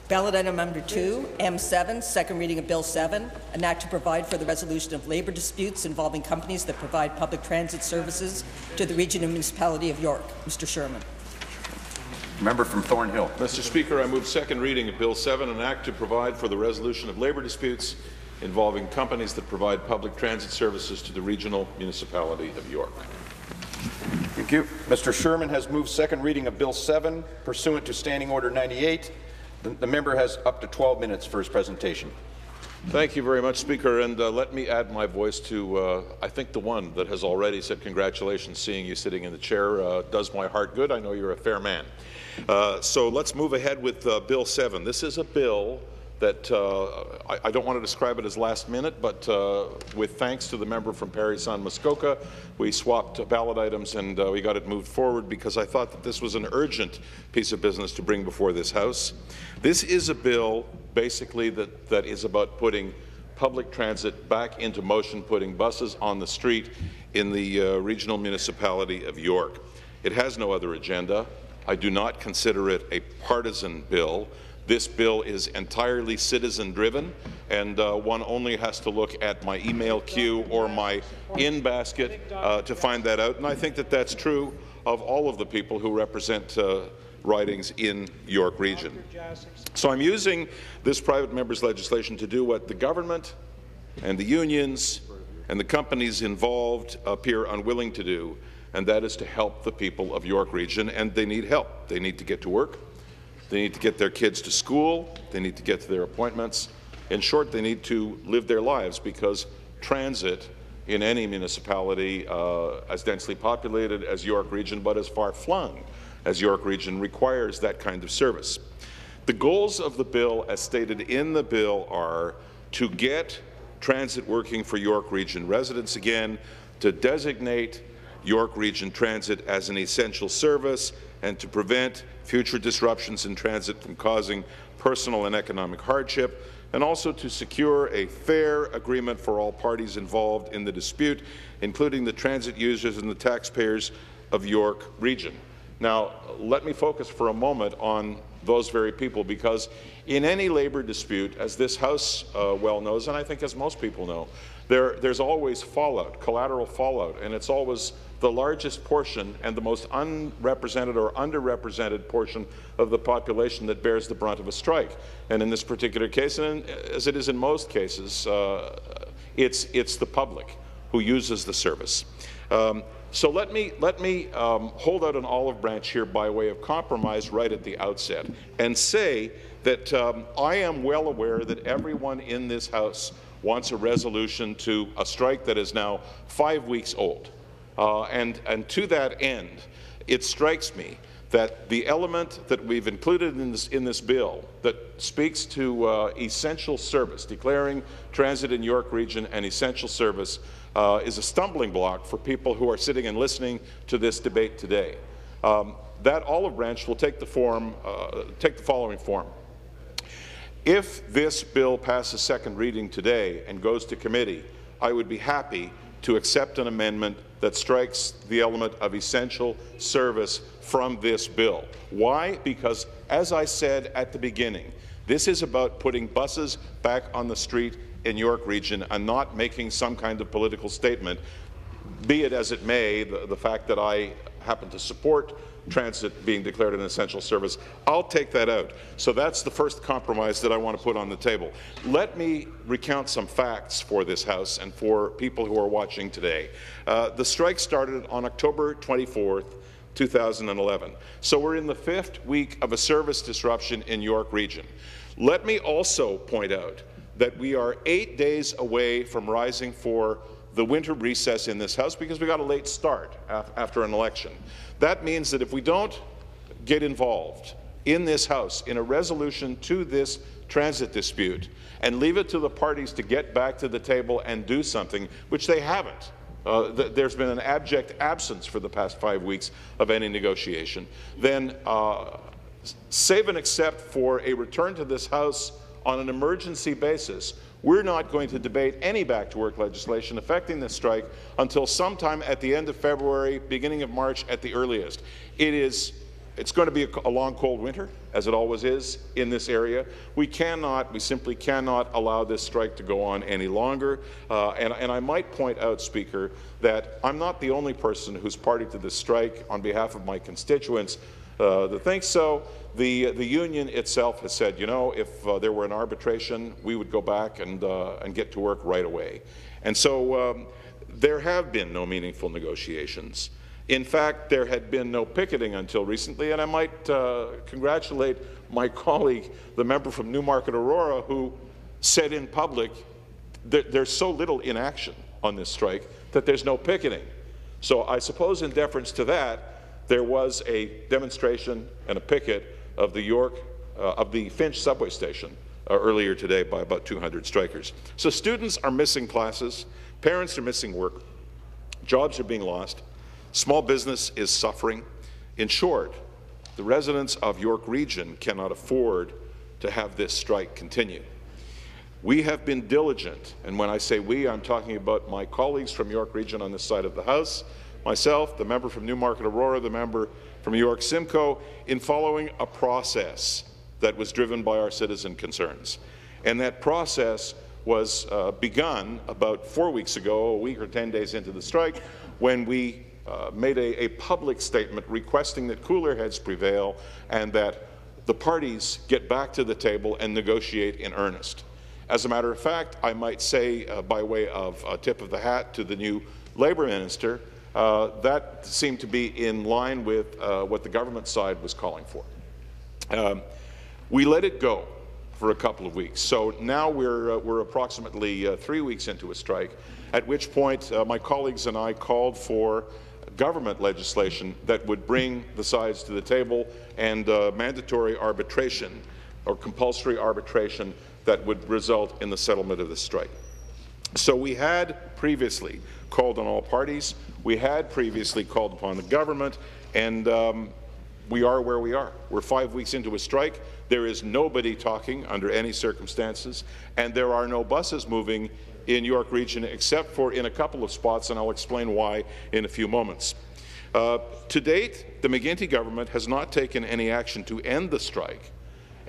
Ballot item number 2, M7, second reading of Bill 7, an act to provide for the resolution of labour disputes involving companies that provide public transit services to the region and municipality of York. Mr. Shurman. Member from Thornhill. Mr. Speaker, I move second reading of Bill 7, an act to provide for the resolution of labour disputes involving companies that provide public transit services to the regional municipality of York. Thank you. Mr. Shurman has moved second reading of Bill 7 pursuant to Standing Order 98. The member has up to 12 minutes for his presentation. Thank you very much, Speaker, and let me add my voice to, I think, the one that has already said congratulations. Seeing you sitting in the chair does my heart good. I know you're a fair man. So let's move ahead with Bill 7. This is a bill that I don't want to describe it as last minute, but with thanks to the member from Parry San Muskoka, we swapped ballot items and we got it moved forward because I thought that this was an urgent piece of business to bring before this House. This is a bill basically that is about putting public transit back into motion, putting buses on the street in the regional municipality of York. It has no other agenda. I do not consider it a partisan bill. This bill is entirely citizen-driven, and one only has to look at my email queue or my in-basket to find that out. And I think that that's true of all of the people who represent ridings in York Region. So I'm using this private member's legislation to do what the government and the unions and the companies involved appear unwilling to do, and that is to help the people of York Region, and they need help. They need to get to work. They need to get their kids to school. They need to get to their appointments. In short, they need to live their lives because transit in any municipality as densely populated as York Region, but as far-flung as York Region, requires that kind of service. The goals of the bill, as stated in the bill, are to get transit working for York Region residents again, to designate York Region Transit as an essential service, and to prevent future disruptions in transit from causing personal and economic hardship, and also to secure a fair agreement for all parties involved in the dispute, including the transit users and the taxpayers of York Region. Now, let me focus for a moment on those very people, because in any labour dispute, as this House well knows, and I think as most people know, there's always fallout, collateral fallout, and it's always the largest portion and the most unrepresented or underrepresented portion of the population that bears the brunt of a strike. And in this particular case, and as it is in most cases, it's the public who uses the service. So let me hold out an olive branch here by way of compromise right at the outset and say that I am well aware that everyone in this House wants a resolution to a strike that is now 5 weeks old. And to that end, it strikes me that the element that we've included in this bill that speaks to essential service, declaring transit in York Region an essential service, is a stumbling block for people who are sitting and listening to this debate today. That olive branch will take the following form. If this bill passes second reading today and goes to committee, I would be happy to accept an amendment that strikes the element of essential service from this bill. Why? Because, as I said at the beginning, this is about putting buses back on the street in York Region and not making some kind of political statement, be it as it may, the fact that I happen to support transit being declared an essential service. I'll take that out. So that's the first compromise that I want to put on the table. Let me recount some facts for this House and for people who are watching today. The strike started on October 24th, 2011. So we're in the 5th week of a service disruption in York Region. Let me also point out that we are 8 days away from rising for the winter recess in this House because we got a late start after an election. That means that if we don't get involved in this House in a resolution to this transit dispute and leave it to the parties to get back to the table and do something, which they haven't, there's been an abject absence for the past 5 weeks of any negotiation, then save and accept for a return to this House on an emergency basis. We're not going to debate any back-to-work legislation affecting this strike until sometime at the end of February, beginning of March at the earliest. It is It's going to be a long, cold winter, as it always is in this area. We simply cannot allow this strike to go on any longer. And I might point out, Speaker, that I'm not the only person who's party to this strike on behalf of my constituents that thinks so. The union itself has said, you know, if there were an arbitration, we would go back and get to work right away. And so there have been no meaningful negotiations. In fact, there had been no picketing until recently, and I might congratulate my colleague, the member from Newmarket Aurora, who said in public that there's so little inaction on this strike that there's no picketing. So I suppose in deference to that, there was a demonstration and a picket of the Finch subway station earlier today by about 200 strikers. So students are missing classes, parents are missing work, jobs are being lost, small business is suffering. In short, the residents of York Region cannot afford to have this strike continue. We have been diligent, and when I say we, I'm talking about my colleagues from York Region on this side of the House, myself, the member from Newmarket Aurora, the member from York Simcoe, in following a process that was driven by our citizen concerns. And that process was begun about 4 weeks ago, a week or 10 days into the strike, when we made a public statement requesting that cooler heads prevail and that the parties get back to the table and negotiate in earnest. As a matter of fact, I might say, by way of a tip of the hat to the new Labour Minister, that seemed to be in line with what the government side was calling for. We let it go for a couple of weeks. So now we're approximately 3 weeks into a strike, at which point my colleagues and I called for government legislation that would bring the sides to the table and mandatory arbitration or compulsory arbitration that would result in the settlement of the strike. So we had previously called on all parties, we had previously called upon the government, and we are where we are. We're 5 weeks into a strike. There is nobody talking under any circumstances, and there are no buses moving in York Region except for in a couple of spots, and I'll explain why in a few moments. To date, the McGuinty government has not taken any action to end the strike.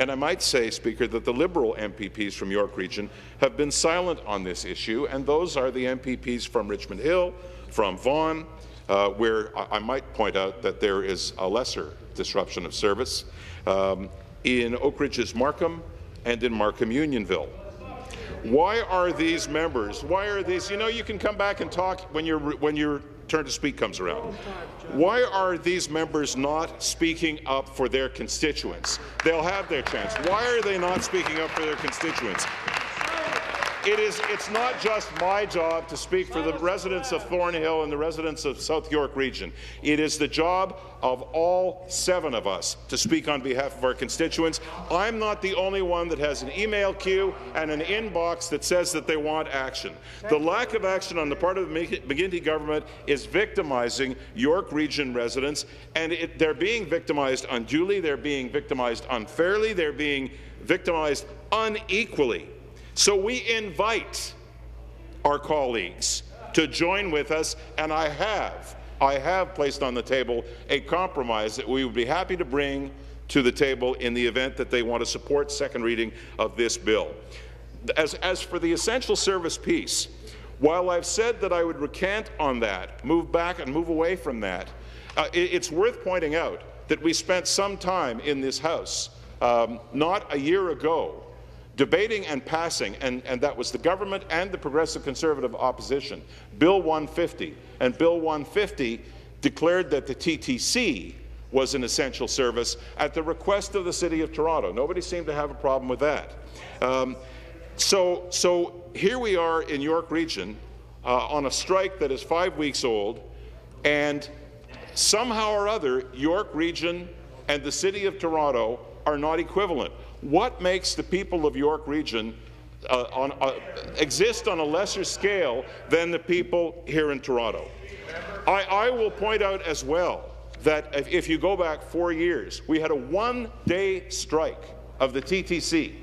And I might say, Speaker, that the Liberal MPPs from York Region have been silent on this issue, and those are the MPPs from Richmond Hill, from Vaughan, where I might point out that there is a lesser disruption of service, in Oak Ridge's Markham, and in Markham Unionville. Why are these members, you know, you can come back and talk when your turn to speak comes around. Why are these members not speaking up for their constituents? They'll have their chance. Why are they not speaking up for their constituents? It's not just my job to speak for the residents of Thornhill and the residents of South York Region. It is the job of all 7 of us to speak on behalf of our constituents. I'm not the only one that has an email queue and an inbox that says that they want action. The lack of action on the part of the McGuinty government is victimizing York Region residents, and they're being victimized unduly, they're being victimized unfairly, they're being victimized unequally. So we invite our colleagues to join with us, and I have placed on the table a compromise that we would be happy to bring to the table in the event that they want to support second reading of this bill. As for the essential service piece, while I've said that I would recant on that, move back and move away from that, it's worth pointing out that we spent some time in this House, not a year ago, debating and passing, and that was the government and the Progressive Conservative opposition, Bill 150. And Bill 150 declared that the TTC was an essential service at the request of the City of Toronto. Nobody seemed to have a problem with that. So here we are in York Region on a strike that is 5 weeks old, and somehow or other, York Region and the City of Toronto are not equivalent. What makes the people of York Region exist on a lesser scale than the people here in Toronto? I will point out as well that if you go back 4 years, we had a one-day strike of the TTC.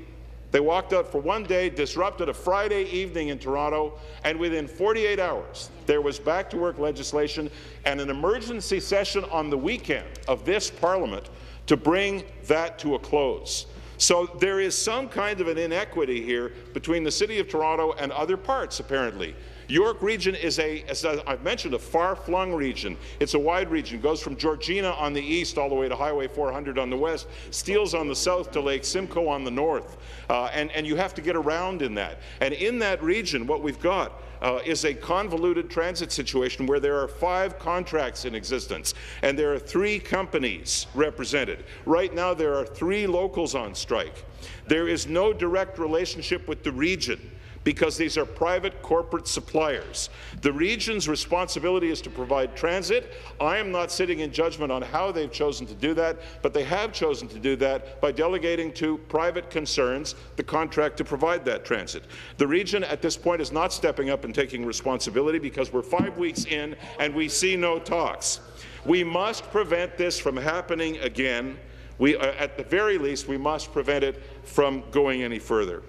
They walked out for 1 day, disrupted a Friday evening in Toronto, and within 48 hours, there was back-to-work legislation and an emergency session on the weekend of this Parliament to bring that to a close. So there is some kind of an inequity here between the City of Toronto and other parts, apparently. York Region is as I've mentioned, a far-flung region. It's a wide region. It goes from Georgina on the east all the way to Highway 400 on the west, Steeles on the south to Lake Simcoe on the north. And you have to get around in that. And in that region, what we've got is a convoluted transit situation where there are 5 contracts in existence, and there are 3 companies represented. Right now, there are 3 locals on strike. There is no direct relationship with the region, because these are private corporate suppliers. The region's responsibility is to provide transit. I am not sitting in judgment on how they've chosen to do that, but they have chosen to do that by delegating to private concerns the contract to provide that transit. The region at this point is not stepping up and taking responsibility because we're 5 weeks in and we see no talks. We must prevent this from happening again. At the very least, we must prevent it from going any further.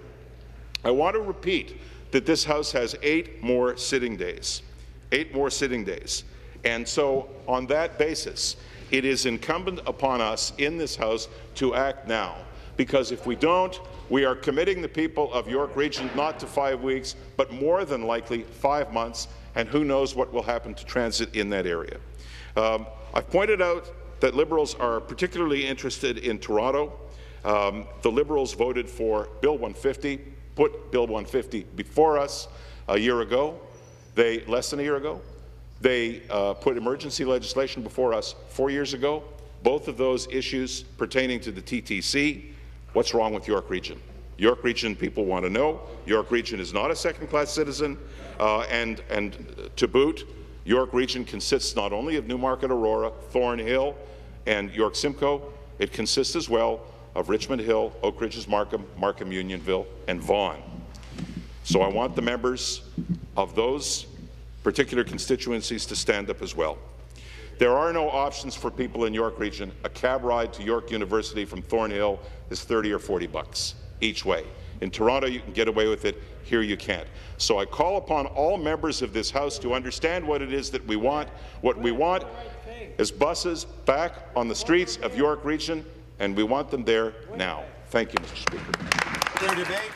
I want to repeat that this House has 8 more sitting days. 8 more sitting days. And so, on that basis, it is incumbent upon us in this House to act now. Because if we don't, we are committing the people of York Region not to 5 weeks, but more than likely 5 months, and who knows what will happen to transit in that area. I've pointed out that Liberals are particularly interested in Toronto. The Liberals voted for Bill 150. Put Bill 150 before us a year ago, less than a year ago. They put emergency legislation before us 4 years ago. Both of those issues pertaining to the TTC. What's wrong with York Region? York Region people want to know. York Region is not a second-class citizen, and to boot, York Region consists not only of Newmarket, Aurora, Thornhill, and York Simcoe. It consists as well of Richmond Hill, Oak Ridges Markham, Markham Unionville, and Vaughan. So I want the members of those particular constituencies to stand up as well. There are no options for people in York Region. A cab ride to York University from Thornhill is 30 or 40 bucks each way. In Toronto, you can get away with it. Here, you can't. So I call upon all members of this House to understand what it is that we want. What we want is buses back on the streets of York Region, and we want them there now. Thank you, Mr. Speaker.